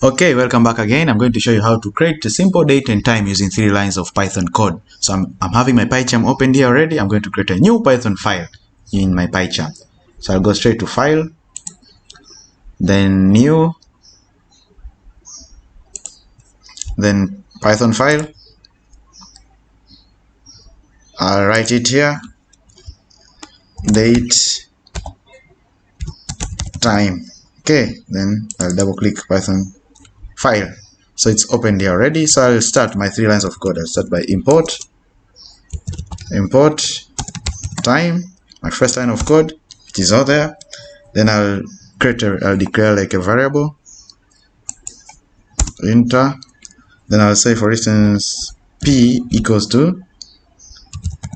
Okay, welcome back again. I'm going to show you how to create a simple date and time using 3 lines of Python code. So I'm having my Pycharm opened here already. I'm going to create a new Python file in my Pycharm. So I'll go straight to File, then New, then Python file. I'll write it here, date, time. Okay, then I'll double click Python file. So it's opened here already. So I'll start my 3 lines of code. I'll start by import time, my first line of code, it is all there. Then I'll declare like a variable, enter. Then I'll say, for instance, p equals to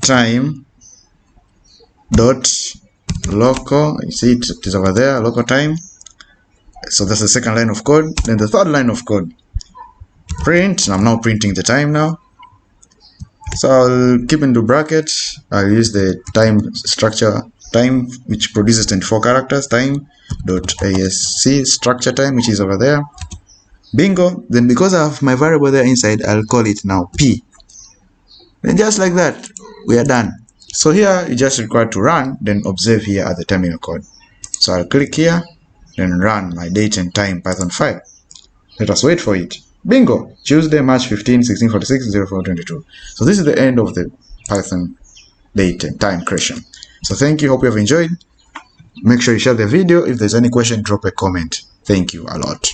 time dot local. You see it is over there, local time. So that's the second line of code. Then the third line of code, print. I'm now printing the time now. So I'll keep into brackets. I'll use the time structure, time, which produces 24 characters, time dot asc structure time, which is over there. Bingo. Then because I have my variable there inside, I'll call it now p. Then just like that, we are done. So here you just require to run, then observe here at the terminal code. So I'll click here, then run my date and time Python file. Let us wait for it. Bingo! Tuesday, March 15, 1646, 0422. So this is the end of the Python date and time creation. So thank you. Hope you have enjoyed. Make sure you share the video. If there's any question, drop a comment. Thank you a lot.